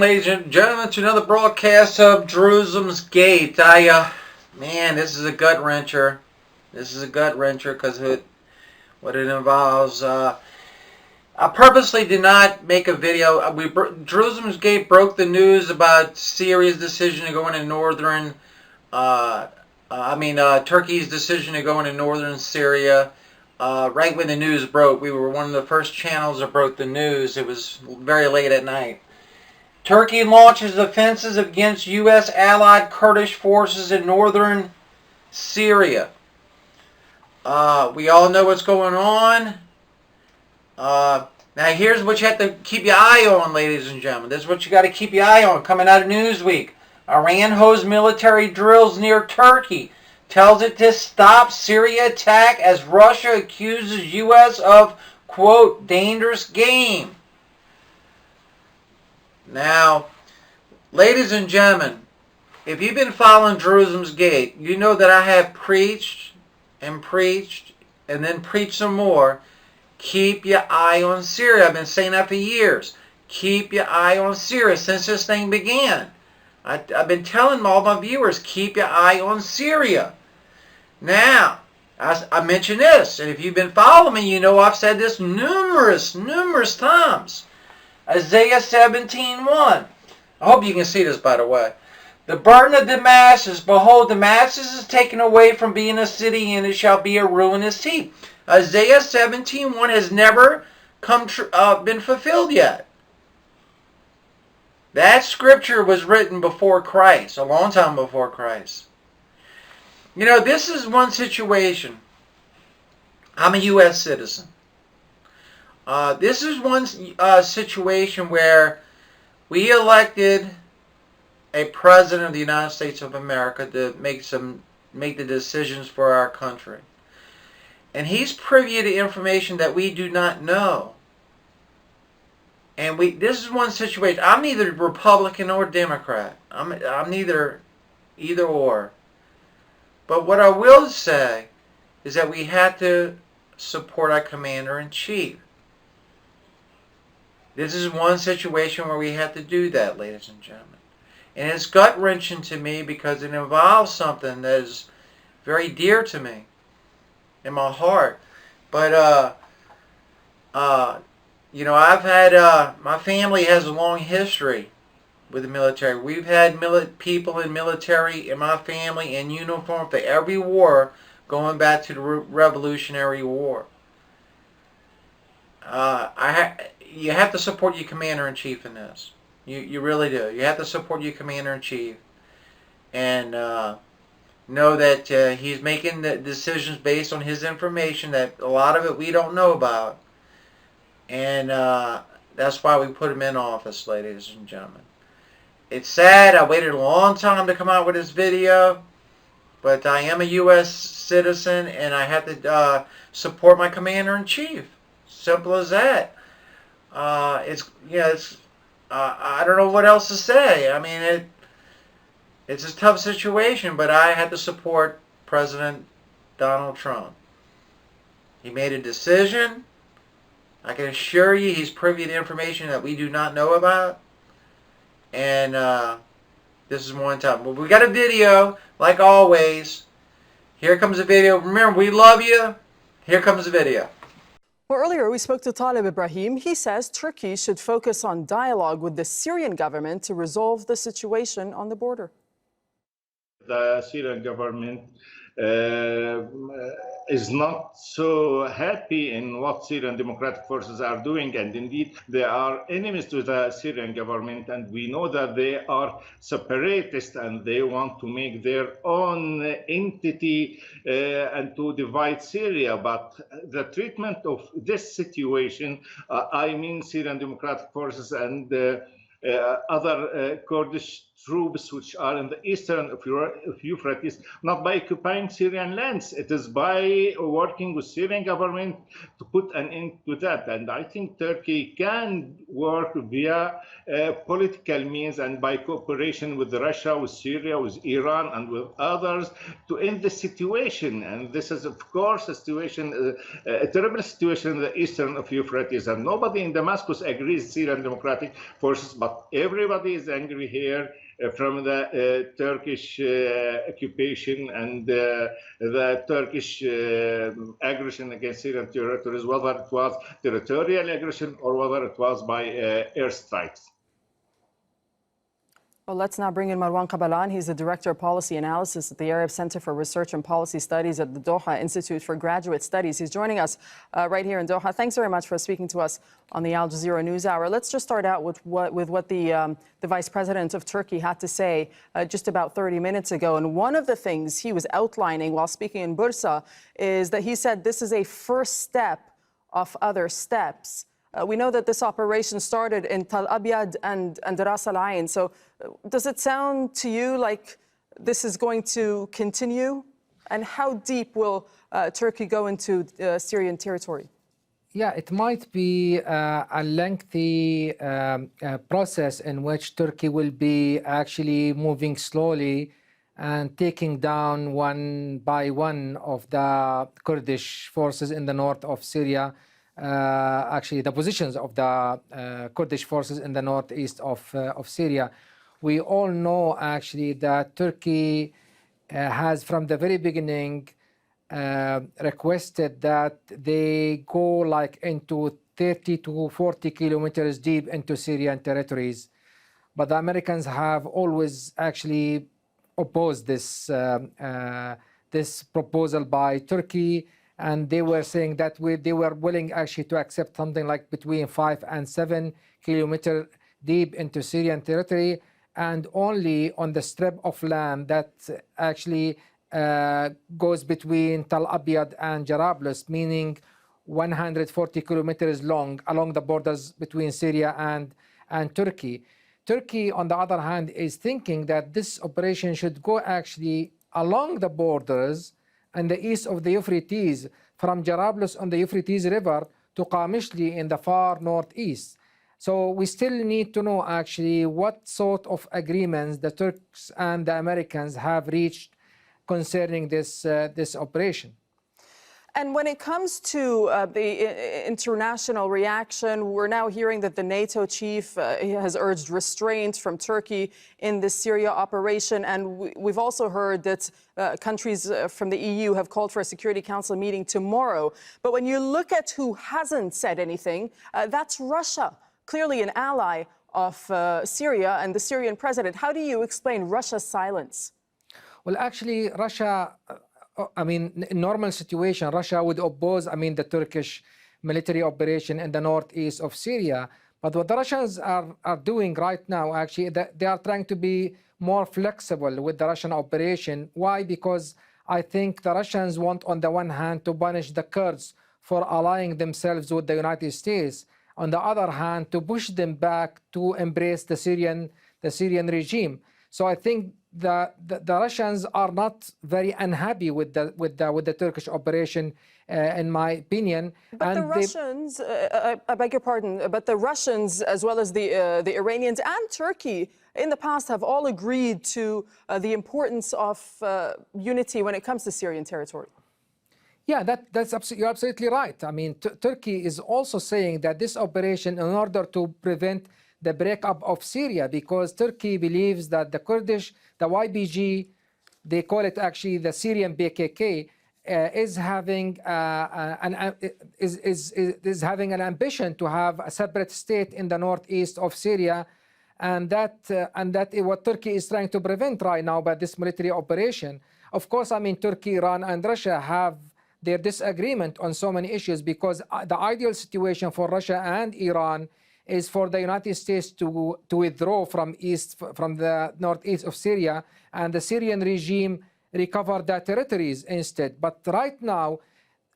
ladies and gentlemen, to another broadcast of Jerusalem's Gate. Man, this is a gut wrencher. This is a gut wrencher because what it involves. I purposely did not make a video. Jerusalem's Gate broke the news about Syria's decision to go into northern. Turkey's decision to go into northern Syria. Right when the news broke, we were one of the first channels that broke the news. It was very late at night. Turkey launches offensives against U.S. allied Kurdish forces in northern Syria. We all know what's going on. Now here's what you have to keep your eye on, ladies and gentlemen. This is what you got to keep your eye on coming out of Newsweek. Iran holds military drills near Turkey. Tells it to stop Syria attack as Russia accuses U.S. of, quote, dangerous game. Now, ladies and gentlemen, if you've been following Jerusalem's Gate, you know that I have preached and then preached some more. Keep your eye on Syria. I've been saying that for years. Keep your eye on Syria since this thing began. I've been telling all my viewers, keep your eye on Syria. Now, I mentioned this, and if you've been following me, you know I've said this numerous times. Isaiah 17:1. I hope you can see this, by the way. The burden of Damascus, behold, Damascus is taken away from being a city, and it shall be a ruinous heap. Isaiah 17:1 has never been fulfilled yet. That scripture was written before Christ, a long time before Christ. You know, this is one situation. I'm a U.S. citizen. This is one situation where we elected a president of the United States of America to make the decisions for our country. And he's privy to information that we do not know. And this is one situation. I'm neither Republican or Democrat. I'm neither either or. But what I will say is that we have to support our commander-in-chief. This is one situation where we have to do that, ladies and gentlemen. And it's gut-wrenching to me because it involves something that is very dear to me in my heart. But, you know, I've had, my family has a long history with the military. We've had people in military in my family in uniform for every war going back to the Revolutionary War. You have to support your commander-in-chief in this. You really do. You have to support your commander-in-chief. And know that he's making the decisions based on his information that a lot of it we don't know about. And that's why we put him in office, ladies and gentlemen. It's sad. I waited a long time to come out with this video. But I am a U.S. citizen and I have to support my commander-in-chief. Simple as that. I don't know what else to say. I mean, it's a tough situation, but I had to support President Donald Trump. He made a decision. I can assure you he's privy to information that we do not know about. And this is one time. Well, we got a video, like always. Here comes the video. Remember, we love you. Here comes the video. Well, earlier we spoke to Talib Ibrahim. He says Turkey should focus on dialogue with the Syrian government to resolve the situation on the border. The Syrian government is not so happy in what Syrian democratic forces are doing, and indeed they are enemies to the Syrian government, and we know that they are separatists and they want to make their own entity and to divide Syria. But the treatment of this situation, I mean Syrian democratic forces and other Kurdish troops which are in the eastern of Euphrates, not by occupying Syrian lands. It is by working with Syrian government to put an end to that. And I think Turkey can work via political means and by cooperation with Russia, with Syria, with Iran, and with others to end the situation. And this is, of course, a situation, a terrible situation in the eastern of Euphrates. And nobody in Damascus agrees Syrian Democratic Forces, but everybody is angry here from the Turkish occupation and the Turkish aggression against Syrian territories, whether it was territorial aggression or whether it was by airstrikes. Well, let's now bring in Marwan Qabalan. He's the Director of Policy Analysis at the Arab Center for Research and Policy Studies at the Doha Institute for Graduate Studies. He's joining us right here in Doha. Thanks very much for speaking to us on the Al Jazeera News Hour. Let's just start out with what the Vice President of Turkey had to say just about 30 minutes ago. And one of the things he was outlining while speaking in Bursa is that he said this is a first step of other steps. We know that this operation started in Tal Abyad and Ras Al Ain. So does it sound to you like this is going to continue? And how deep will Turkey go into Syrian territory? Yeah, it might be a lengthy process in which Turkey will be actually moving slowly and taking down one by one of the Kurdish forces in the north of Syria. Actually, the positions of the Kurdish forces in the northeast of Syria. We all know actually that Turkey has from the very beginning requested that they go like into 30 to 40 kilometers deep into Syrian territories. But the Americans have always actually opposed this, this proposal by Turkey. And they were saying that they were willing actually to accept something like between 5 and 7 kilometers deep into Syrian territory, and only on the strip of land that actually goes between Tal Abyad and Jarablus, meaning 140 kilometers long along the borders between Syria and Turkey. Turkey, on the other hand, is thinking that this operation should go actually along the borders and the east of the Euphrates, from Jarablus on the Euphrates River to Qamishli in the far northeast. So we still need to know actually what sort of agreements the Turks and the Americans have reached concerning this, this operation. And when it comes to the international reaction, we're now hearing that the NATO chief has urged restraint from Turkey in this Syria operation. And we've also heard that countries from the EU have called for a Security Council meeting tomorrow. But when you look at who hasn't said anything, that's Russia, clearly an ally of Syria and the Syrian president. How do you explain Russia's silence? Well, actually, Russia... I mean, in normal situation, Russia would oppose, the Turkish military operation in the northeast of Syria. But what the Russians are doing right now, actually, they are trying to be more flexible with the Russian operation. Why? Because I think the Russians want, on the one hand, to punish the Kurds for allying themselves with the United States. On the other hand, to push them back to embrace the Syrian regime. So I think the Russians are not very unhappy with the Turkish operation, in my opinion. But and the Russians, I beg your pardon, but the Russians, as well as the Iranians and Turkey, in the past have all agreed to the importance of unity when it comes to Syrian territory. Yeah, you're absolutely right. I mean, Turkey is also saying that this operation, in order to prevent the breakup of Syria, because Turkey believes that the Kurdish, the YPG, they call it actually the Syrian PKK, is having having an ambition to have a separate state in the northeast of Syria, and that is what Turkey is trying to prevent right now by this military operation. Of course, Turkey, Iran, and Russia have their disagreement on so many issues, because the ideal situation for Russia and Iran is for the United States to withdraw from the northeast of Syria, and the Syrian regime recover their territories instead. But right now,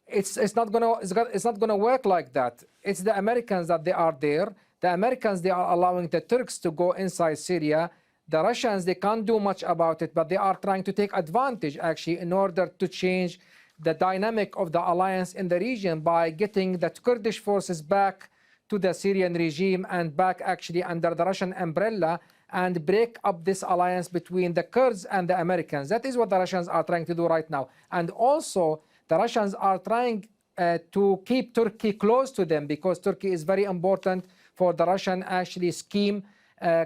it's not gonna work like that. It's the Americans that they are there. The Americans, they are allowing the Turks to go inside Syria. the Russians, they can't do much about it, but they are trying to take advantage actually in order to change the dynamic of the alliance in the region by getting the Kurdish forces back to the Syrian regime and back actually under the Russian umbrella and break up this alliance between the Kurds and the Americans. That is what the Russians are trying to do right now. And also, the Russians are trying to keep Turkey close to them because Turkey is very important for the Russian actually scheme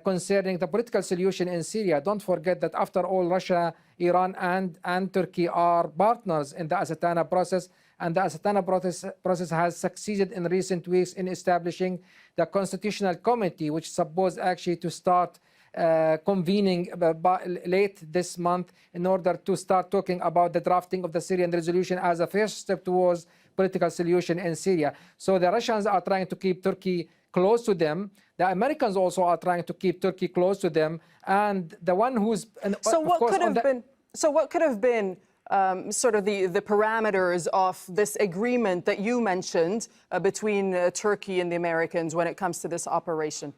concerning the political solution in Syria. Don't forget that after all, Russia, Iran, and Turkey are partners in the Astana process, and the Astana process has succeeded in recent weeks in establishing the Constitutional Committee, which is supposed actually to start convening late this month in order to start talking about the drafting of the Syrian resolution as a first step towards political solution in Syria. So the Russians are trying to keep Turkey close to them. The Americans also are trying to keep Turkey close to them. And the one who's... So what could have been sort of the parameters of this agreement that you mentioned between Turkey and the Americans when it comes to this operation?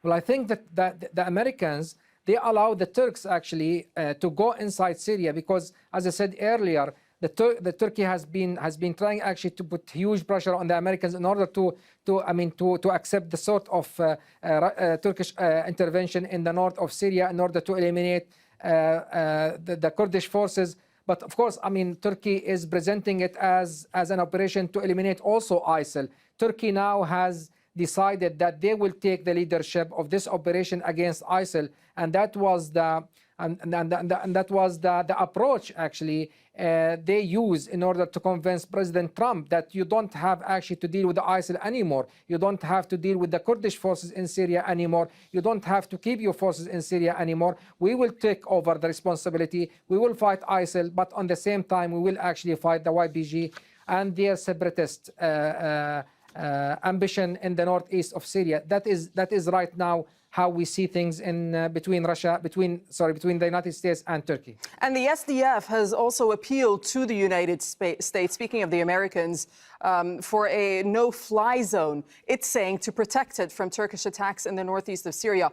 Well, I think that the Americans, they allow the Turks actually to go inside Syria because, as I said earlier, the Turkey has been trying actually to put huge pressure on the Americans in order to accept the sort of Turkish intervention in the north of Syria in order to eliminate the Kurdish forces. But of course, I mean, Turkey is presenting it as an operation to eliminate also ISIL. Turkey now has decided that they will take the leadership of this operation against ISIL, and that was the approach actually they use in order to convince President Trump that you don't have actually to deal with the ISIL anymore. You don't have to deal with the Kurdish forces in Syria anymore. You don't have to keep your forces in Syria anymore. We will take over the responsibility. We will fight ISIL, but on the same time, we will actually fight the YPG and their separatist ambition in the northeast of Syria. That is right now how we see things in between the United States and Turkey. And the SDF has also appealed to the United States, speaking of the Americans, for a no-fly zone. It's saying to protect it from Turkish attacks in the northeast of Syria.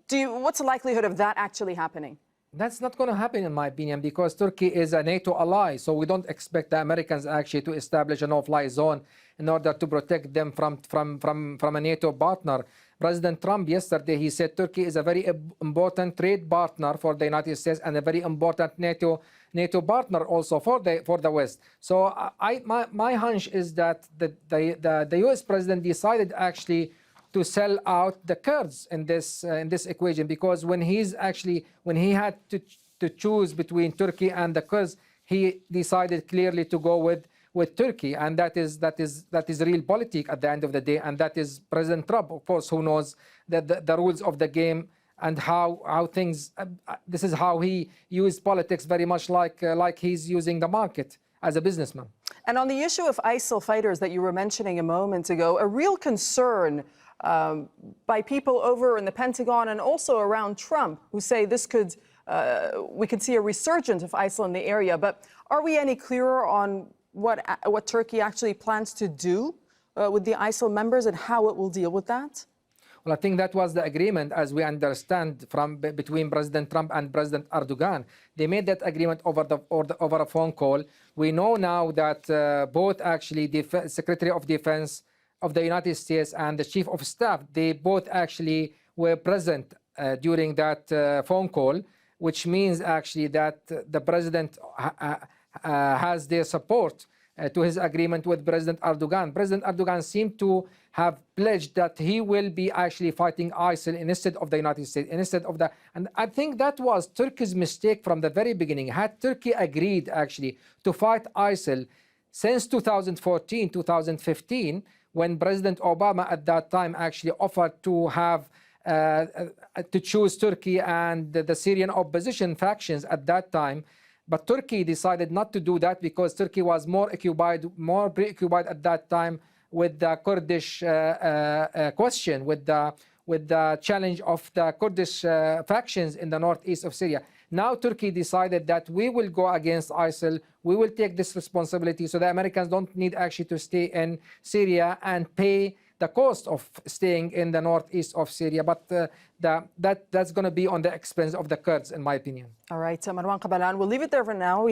What's the likelihood of that actually happening? That's not going to happen, in my opinion, because Turkey is a NATO ally. So we don't expect the Americans actually to establish a no-fly zone in order to protect them from a NATO partner. President Trump yesterday, he said Turkey is a very important trade partner for the United States and a very important NATO partner also for the West. So my hunch is that the U.S. president decided actually to sell out the Kurds in this equation, because when he had to choose between Turkey and the Kurds, he decided clearly to go with Turkey, and that is realpolitik at the end of the day, and that is President Trump, of course, who knows the rules of the game and how things. This is how he used politics, very much like he's using the market as a businessman. And on the issue of ISIL fighters that you were mentioning a moment ago, a real concern by people over in the Pentagon and also around Trump, who say this could, we could see a resurgence of ISIL in the area. But are we any clearer on what Turkey actually plans to do with the ISIL members and how it will deal with that? Well, I think that was the agreement, as we understand, between President Trump and President Erdogan. They made that agreement over a phone call. We know now that both actually the Secretary of Defense of the United States and the Chief of Staff, they both actually were present during that phone call, which means actually that the President has their support to his agreement with President Erdogan. President Erdogan seemed to have pledged that he will be actually fighting ISIL instead of the United States, and I think that was Turkey's mistake from the very beginning. Had Turkey agreed actually to fight ISIL since 2014, 2015, when President Obama at that time actually offered to have to choose Turkey and the Syrian opposition factions at that time. But Turkey decided not to do that because Turkey was more preoccupied at that time with the Kurdish question, with the challenge of the Kurdish factions in the northeast of Syria. Now Turkey decided that we will go against ISIL, we will take this responsibility, so the Americans don't need actually to stay in Syria and pay the cost of staying in the northeast of Syria, but that's going to be on the expense of the Kurds, in my opinion. All right, Marwan Qabalan, we'll leave it there for now.